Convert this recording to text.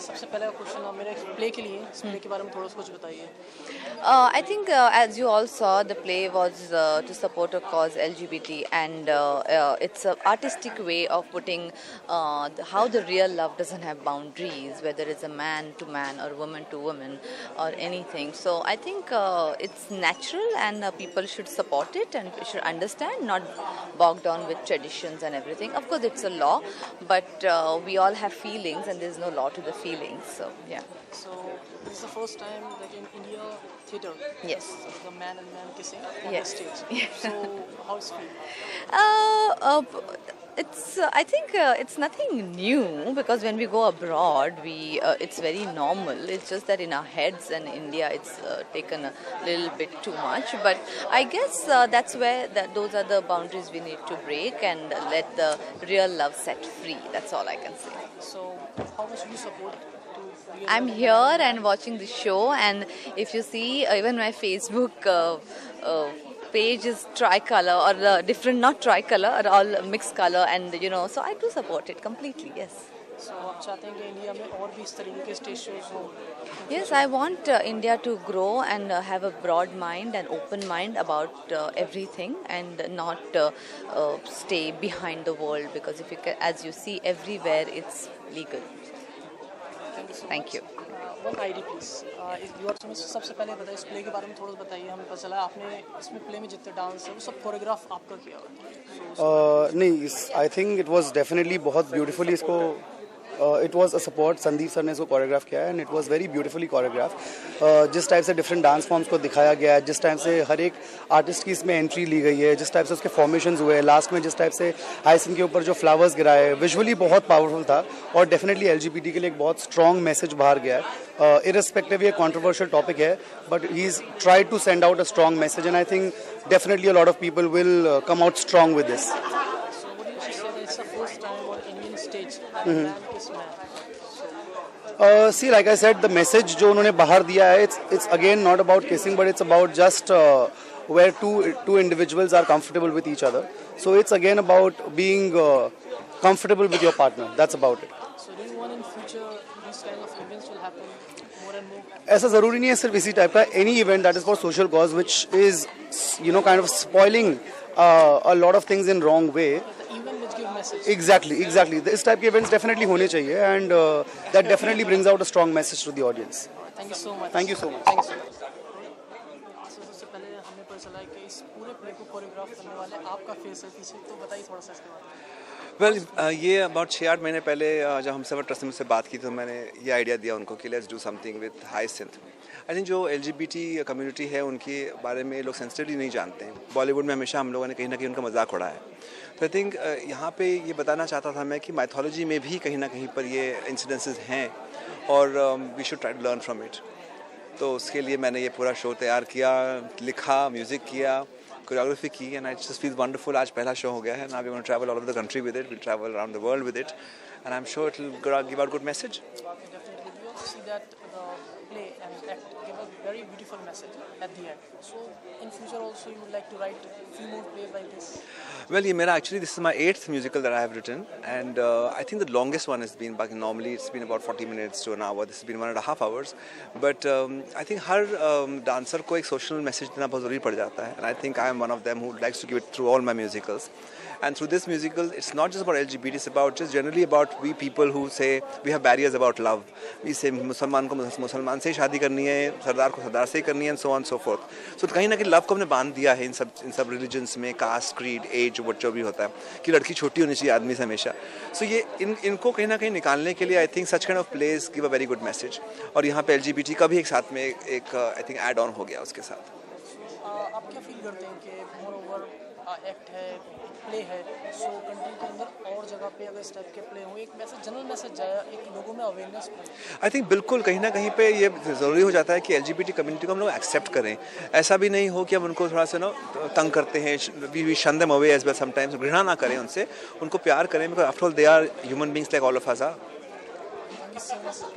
सबसे पहला क्वेश्चन आप मेरे प्ले के लिए इस प्ले के बारे में थोड़ा सा कुछ बताइए। I think, as you all saw, the play was to support a cause LGBT, and it's an artistic way of putting how the real love doesn't have boundaries, whether it's a man to man or woman to woman or anything. So I think it's natural, and people should support it and should understand, not bogged down with traditions and everything. Of course, it's a law, but we all have feelings, and there's no law to the feelings. So yeah. So this is the first time that in India theatre, Yes. the man and man kissing on Yes. the stage. Yes. So how's it feel? It's I think it's nothing new, because when we go abroad, we it's very normal. It's just that in our heads and India, it's taken a little bit too much. But I guess that's where those are the boundaries we need to break and let the real love set free. That's all I can say. So how much do you support to real I'm love? here and watching the show, and if you see, even my Facebook page is tricolor, or different, not tricolor, or all mixed color, and so I do support it completely. Yes. So आप चाहते हैं कि India में और भी इस तरीके के स्टेज शोज हो? Yes, I want India to grow and have a broad mind and open mind about everything, and not stay behind the world, because if you can, as you see everywhere, it's legal. Thank you so Thank much. you. One ID please. इस viewers में सबसे पहले बताइए, इस play के बारे में थोड़ा सा बताइए। हमें पता चला आपने इसमें प्ले में जितने डांस है वो सब कोरियोग्राफ आपका किया हुआ है। नहीं, I think it was definitely बहुत ब्यूटीफुली इसको it was a support. Sandeep sir ने इसको कोरियोग्राफ किया है, and it was very beautifully choreograph. जिस टाइप से डिफरेंट डांस फॉर्म्स को दिखाया गया है, जिस टाइप से हर एक आर्टिस्ट की इसमें एंट्री ली गई है, जिस टाइप से उसके फॉर्मेशंस हुए हैं, लास्ट में जिस टाइप से हाइसिन के ऊपर जो फ्लावर्स गिराए, विजुअली बहुत पावरफुल था, और डेफिनेटली एलजीबीटी के लिए एक बहुत स्ट्रॉन्ग मैसेज बाहर गया है। इररिस्पेक्टिव ये कंट्रोवर्शियल टॉपिक है, but he is tried to send out a strong message, and I think definitely a lot of people will come out strong with this. So what do you say that it's the first time on Indian stage that a man kiss man? See, like I said, the message जो उन्होंने बाहर दिया है, it's again not about kissing, but it's about just where two individuals are comfortable with each other. So it's again about being comfortable with your partner. That's about it. So do you want in future these kind of events will happen more and more? ऐसा ज़रूरी नहीं है सिर्फ इसी type का। Any event that is for social cause, which is kind of spoiling a lot of things in wrong way. The event which give message. Exactly. इस type के events definitely होने चाहिए, and that definitely brings out a strong message to the audience. Thank you so much. Thank you so much. Thank you so much. So सबसे पहले हमें पता चला है कि इस पूरे प्ले को कोरियोग्राफ करने वाले आपका फेस है पीछे, तो बताइए थोड़ा सा इसके बारे में। वेल ये अबाउट 6-8 महीने पहले जब हम सब ट्रस्ट में से बात की, तो मैंने ये आइडिया दिया उनको कि let's do something with hyacinth. I think जो एलजीबीटी कम्युनिटी है उनके बारे में लोग सेंसिटिवली नहीं जानते हैं। बॉलीवुड में हमेशा हम लोगों ने कहीं ना कहीं उनका मजाक उड़ाया है। तो आई थिंक यहाँ पे ये बताना चाहता था मैं कि माइथोलॉजी में भी कहीं ना कहीं पर ये इंसिडेंसेस हैं, और we should try to learn from it. तो उसके लिए मैंने ये पूरा शो तैयार किया, लिखा, म्यूज़िक किया, कोरियोग्राफी की, and I just feel wonderful. आज पहला शो हो गया है, now we gonna travel all over the country with it, we travel around the world with it, and I am sure it will give out good message. Definitely, we also see that the play and act give a very beautiful message at the end. So in future also you would like to write few more plays like this? Well, ये मेरा actually this is my 8th musical that I have written, and I think the longest one has been back. Normally it's been about 40 minutes to an hour. This has been 1.5 hours. But I think her dancer को एक social message देना बहुत ज़रूरी पड़ जाता है, and I think I am one of them who likes to give it through all my musicals. And through this musical, it's not just about LGBT, it's about just generally about we people who say we have barriers about love. We say मुसलमान को मुसलमान से ही शादी करनी है, सरदार को सरदार से ही करनी है, and so on so forth. So कहीं ना कहीं लव को हमने बांध दिया है इन सब रिलीजन्स में, कास्ट, क्रीड, एज, जो भी होता है कि लड़की छोटी होनी चाहिए आदमी से हमेशा। So ये इनको कहीं ना कहीं निकालने के लिए I think such kind of place give a very good message, और यहाँ पे LGBT का भी एक साथ में एक आई थिंक ऐड ऑन हो गया उसके साथ। आप क्या फील करते हैं कि मोर ओवर एक्ट है, प्ले है, सो कंट्री के अंदर और जगह पे अगर इस टाइप के प्ले हो, एक मैसेज, जनरल मैसेज जाए, एक लोगों में अवेयरनेस हो? आई थिंक बिल्कुल कहीं ना कहीं पे ये ज़रूरी हो जाता है कि एलजीबीटी कम्युनिटी को हम लोग एक्सेप्ट करें। ऐसा भी नहीं हो कि हम उनको थोड़ा सा तंग करते हैं, we shun them away as well sometimes. घृणा ना करें उनसे, उनको प्यार करें, because after all they are human beings like all of us are.